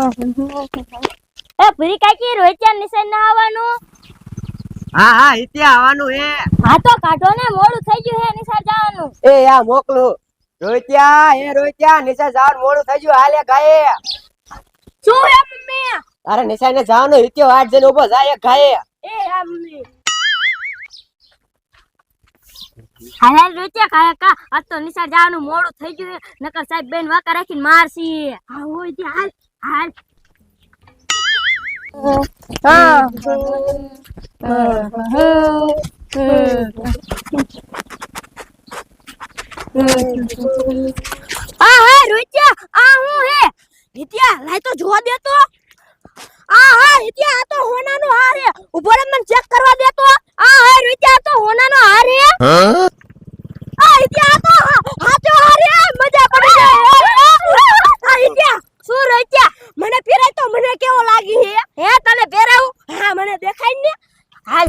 એ ભૂરી કાકી રોહિત્યા નિશાન ના આવવાનું. હા હા હિત્યા આવવાનું હે. હા તો કાઢો ને, મોડું થઈ ગયું હે નિશાન જવાનું. એ આ મોકલું. રોહિત્યા નિશાન જવાનું મોડું થઈ ગયું, હાલે ગાયે. શું હે મમ્મી? તારે નિશાને જવાનું, હિત્યો વાટ જઈને ઉભો જાય ગાયે. એ હા મમ્મી. હાલ રોહિત્યા કાકા, આ તો નિશાન જવાનું મોડું થઈ ગયું હે, નકર સાહેબ બેન વાકા રાખીને મારસી. હા હોય તે હાલ હાલ. હા રોહિત્યા, આ હું હે? હિત્યા લાય તો જોવા દે તો. હા હિત્યા, આ તો હોનાનો હાર હે. ઉભો રે, મને ચેક કરવા દે તો. હા રોહિત્યા, આ તો હોનાનો હાર હે. આ હિત્યા, આ તો હાચો હાર હે. મજા પડી જાય. આ હિત્યા, શું રોહિત્યા, મને પહેરાય તો મને કેવો લાગી હે? હે તને પહેરાવું? હા મને દેખાય ને. હાલ.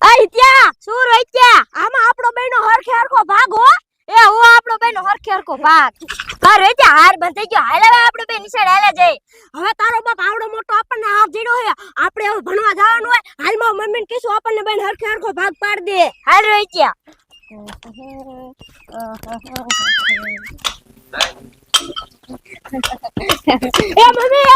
આ હિત્યા, શું રોહિત્યા, આમાં આપણો બેનો હરખે હરખો ભાગ હો. એ હો આપણો બેનો હરખે હરખો ભાગ. હા રોહિત્યા, હાર બંધાઈ ગયો. હાલ હવે આપણે બે નિશાળ હાલે જઈ. હવે તારો બાપ આવડો મોટો આપણને હાર જીડો હે, આપણે હવે ભણવા જવાનું હોય. હાલમાં મમ્મીને કહીશું આપણને બેન હરખે હરખો ભાગ પાડ દે. હાલ રોહિત્યા. એ મમ્મી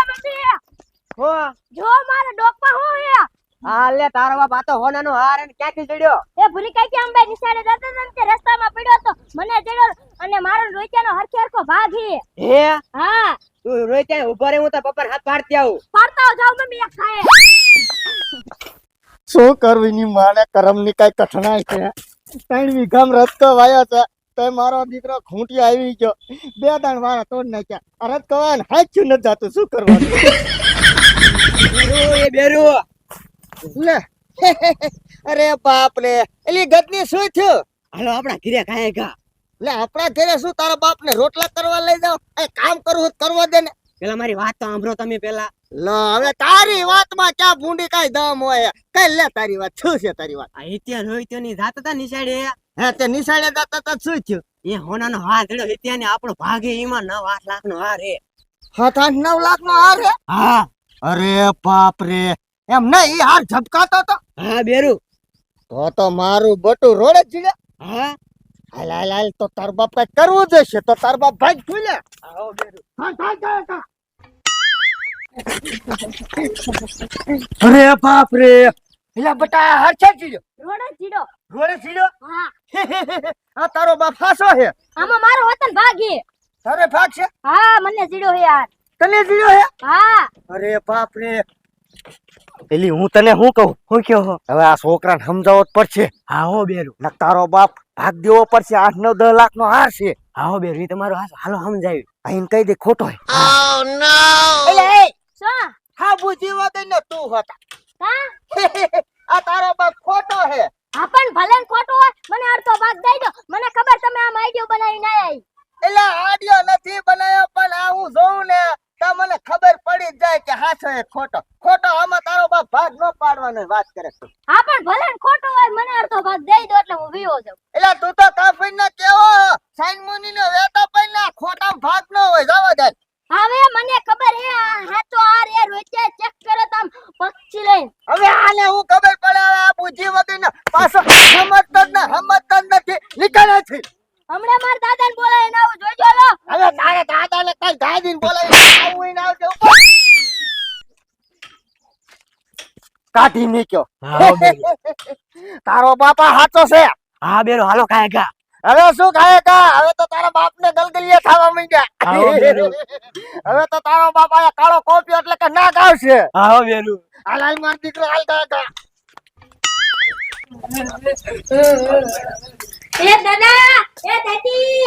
હો જો મારા ડોકમાં હો હે. હાલે તારો બાપ આ તો હોનાનો હાર અને ક્યાંથી જડ્યો? એ ભૂરી કાકી અંબે નિશાળે જતા હતા તે રસ્તામાં પડ્યો તો, મને જડ્યો અને મારો રોહિત્યાનો હરખે હરખો ભાગ હે. હે હા તું રોહિત્યા ઉભો રે, હું તો પપ્પાને હાથ પાડતી આવું. પાડતા જાવ મમ્મી, એક ખાય. શું કરવી ની માને કરમની કઈ કઠણાઈ છે. 3 વીઘામાં રસ્તો વાયો છે તો મારો દીકરો ખૂંટી આવી ગયો, 2 દાણ વાળા તોડ નાખ્યા. અરે કવાન હાચ્યું ન જાતું, શું કરવાનું? એ બેરુ લે અરે બાપ રે, એલી ગદની શું થયું? હાલો આપણા ઘરે ખાય ગા. લે આપણા ઘરે શું તારા બાપ ને રોટલા કરવા લઈ જાવ? એ કામ કરવું કરવા દે ને. પેલા મારી વાત તો સાંભળો તમે પેલા. લો હવે તારી વાતમાં ક્યાં ભૂંડી કઈ દમ હોય? કઈ લે તારી વાત, શું છે તારી વાત? આ હિત્યા રોહિત્યાની જાત હતા નિશાળે. હે તે નિશાળે જતા તા શું થયું? એ હોનાનો હાર જડ્યો હિત્યાને, આપણો ભાગે એમાં 9-8 લાખનો હાર હે. 7-8-9 લાખ નો હાર હે? હા અરે બાપ રે, એમ નહીં ઈ હાર ઝબકાતો તો? હા બેરુ. તો મારું બટુ રોડે જ જીડે. હા હાલ હાલ હાલ, તો તાર બાપ કઈ કરવું જશે તો તાર બાપ ભાગ ખુલે. આવો બેરુ. અરે બાપ રે, એલા બટા હાર છે જીડ્યો? રોડે જીડો. રોડે જીડ્યો? હા આ તારો બાપ ફાસો હે? આમાં મારો વતન ભાગ હે. તારે ભાગ છે? હા મને જીડો હે યાર. તને જીડ્યો હે? હા અરે બાપ રે, એલી હું તને શું કહું? હું કયો હો? હવે આ છોકરાને સમજાવવો જ પડશે. હા હો બેરુ. ને તારો બાપ ભાગ દેવો પડશે. 8-9-10 લાખ નો હાર છે. હા હો બેરુ, ઈ તમારો હાલો સમજાવી. અહીં કહી દે ખોટો હે. એટલે એ શું હા બુજી વગર ને તું હતા. હા આ તારો બાપ ખોટો હે. હા પણ ભલે ને ખોટું હોય, મને અડધો ભાગ દઈ દો. મને ખબર તમે આમ આઈડિયો બનાવી ના આવી. એટલે આડિયો નથી બનાવ્યો, પણ આ હું જોઉં ને તો મને ખબર પડી જ જાય કે હાચો હે ખોટો. ખોટો આમાં તારો બાપ ભાગ ન પાડવાનો વાત કરે છે. હા પણ ભલે ને ખોટું હોય, મને અડધો ભાગ દઈ દો એટલે હું વિયો જાઉં. એટલે તું તો કાફી ને કેવો સાઈન મુની નો વેતો પઈ ના, ખોટા ભાગ ન હોય. જવા દે. હવે મને ખબર હે આ હાચો આ રે રોચ્યા ચેક કરે તમ પક્ષી લઈને. હવે આને હું ખબર પડે? હવે આ બુજી વગર ને પાછો સમજતો જ નથી, નીકળે છે. હમણાં મારા દાદાને બોલાવીને આવું, જોઈજો લો. હવે તારે દાદાને કઈ ગાડીને બોલાવી આવું ઈને આવજો. કાઢી નીકળ્યો. હા બેરુ. તારો બાપા હાચો છે. હા બેરુ, હાલો ખાય ગા. હવે શું ખાય કા? હવે તો તારા બાપ ને ગલગલિયા ખાવા માંડ્યા. આવો બેરુ. હવે તો તારો બાપ આ કાળો કોપ્યો એટલે કે ના ગાવશે. હા હો બેરુ. હાલ હાલ માર દીકરો હાલ કા. એ દાદા, એ દાદી.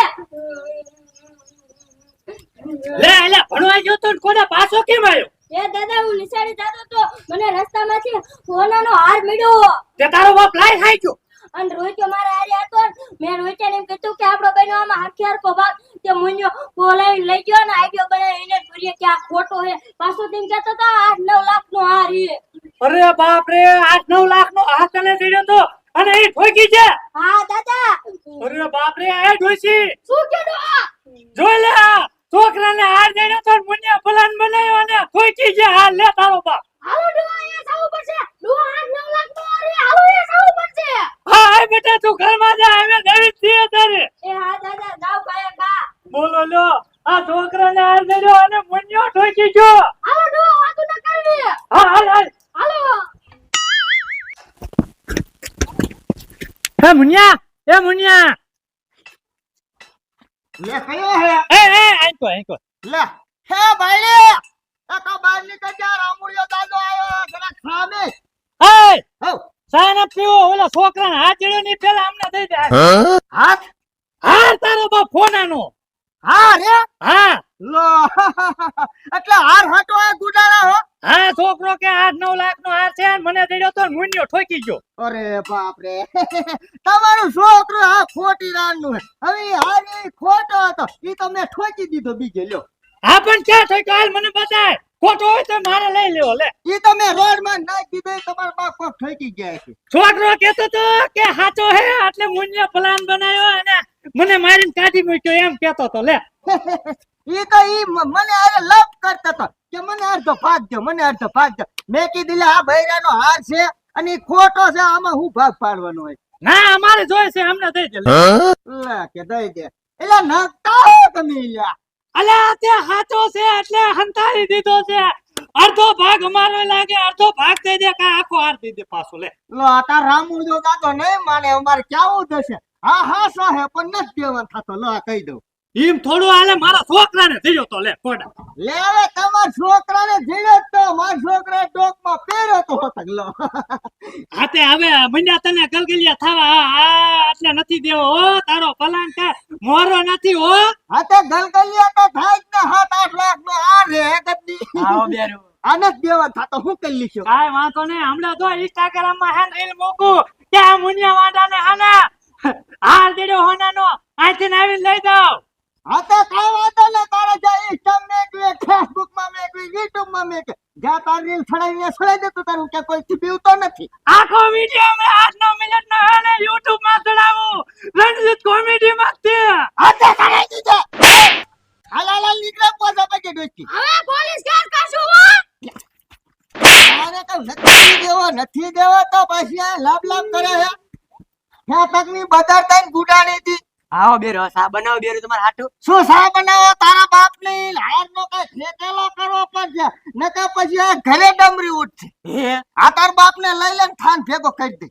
લે લે, ભણવા ગયો તો કોના પાછો કેમ આવ્યો? એ દાદા, હું નિશાળે જતો તો, મને રસ્તામાંથી સોનાનો હાર મળ્યો. તે તારો બાપ લાઈ ખાઈ ગયો. અને રોહિત્યો મારા હારે હતો. મેં રોહિત્યાને એમ કીધું કે આપણો બેનો આમાં હરખે હરખો ભાગ. તે મુન્યો બોલાવીને લઈ ગયો ને આઈડિયો બનાવીને પૂરી કે આ ખોટો હે. પાછો તેમ કહેતો તો 8-9 લાખનો હાર હે. અરે બાપ રે, 8-9 લાખનો હાર તને દીધો તો અને એ ઠોકી છે. હા દાદા. અરે બાપ રે, એ ડોસી શું કીધું? જોઈ લે, છોકરાને આ છોકરાને હાર દેજો અને મુન્યો ઠોકી ગયો. હાલો ડો વાતું ન કરવી હા હાલ હાલ. હાલો હે મુન્યા, એ મુન્યા. લે કયો હે એ આંકો. લે હે ભાઈ એ તો બહાર નીકળ જા રામુડિયો દાદો આવ્યો જરા ખામે એ હો ચા ન પીવો, ઓલા છોકરાને હાથ ચડ્યો ની પેલા અમને દઈ દે. હાથ હાર તારો બાપ ફોનાનો. હા રે હા લો એટલે હાર હટો આ ગુડારા હો હા, છોકરો કે 8-9 લાખ નો હાર છે અને મને દેડ્યો તો મુન્યો ઠોકી ગયો. અરે બાપ રે તમારું છોકરો આ ખોટી રાનનું હે હવે હાર એ ખોટો હતો ઈ તો મેં ઠોકી દીધો બીજે લ્યો હા પણ ક્યાં ઠોક્યો હાલ મને બતાય. ખોટો હોય તો મારે લઈ લેવો લે. ઈ તો મેં રોડ માં નાખી દીધો તમારા બાપ કોક ઠોકી ગયા છે છોકરો કેતો તો કે સાચો હે એટલે મુન્યો પ્લાન બનાવ્યો અને મને મારીને કાઢી મૂક્યો એમ કેતો તો લે. ઈ તો ઈ મને આરે લપ કરતો તો કે મને અડધો ભાગ દો મને અડધો ભાગ દો મેં કીધું લે આ બૈરાનો હાર છે અને ઈ ખોટો છે આમાં હું ભાગ પાડવાનો હોય ના અમારે જોઈ છે અમને દઈ દે લે. લે કે દઈ દે એટલે નકતા હો તમે લ્યા અલ્યા તે સાચો છે એટલે હંતાડી દીધો છે. અડધો ભાગ અમારો લાગે, અડધો ભાગ દઈ દે કા આખો હાર દઈ દે પાછો લે. લો આ રામુડો દાદો નહીં માને અમારે કેવું થશે હા હા સો હે પણ નથી દેવાનું થતો લો આ કહી દઉં એમ થોડું હાલે, મારા છોકરાને દીધો તો લે કોડા. લે હવે તમારા છોકરાને જીડે તો મારા છોકરાએ ડોકમાં પહેર્યો તો હોતક લો હા તે હવે મંડ્યા તને ગલગલિયા થવા એટલે નથી દેવો હો. તારો પલાન કે મોરો નથી હો. હા તે ગલગલિયા તો થાય જ ને 7-8 લાખ નો આ રે ગદ્દી આવો બેરું. આને જ દેવા થતો હું કરી લીધો કાઈ વાંધો નહીં, હમણાં તો ઇન્સ્ટાગ્રામ માં હેન રીલ મૂકું કે આ મુનિયા વાંડાને હાના હાલ દેડો હોનાનો આથી આવીને લઈ જાવ. હા તો કાઈ વાંધો ને તારે જા ઇન્સ્ટા મેં કે ફેસબુક માં મેં કે યુટ્યુબ માં મેં કે જા તાર રીલ છડાઈને છડાઈ દે તો તારું કે કોઈ થી બીવતો નથી આખો વિડિયો મે 8-9 મિનિટ નો હે ને YouTube માં ચડાવું. રણજીત કોમેડી માં તે હા તો કરાઈ દીધો હાલ હાલ હાલ નીકળે પોતા પકે ડોકી હવે પોલીસ કેસ કરશું હો અરે કઈ નથી દેવો તો પછી આ લાભ લાભ કરે હે ક્યાં તકની બજાર તઈને ગુડાણી હતી આવો બેરો સા બનાવો બેરો તમારે હાટુ શું સા બનાવો તારા બાપ ની હાર નો કઈ ફેકેલો કરવો પડશે નકા પછી આ ઘરે ડમરી ઉઠશે હે આ તાર બાપ ને લઈ લઈને થાન ભેગો કરી દે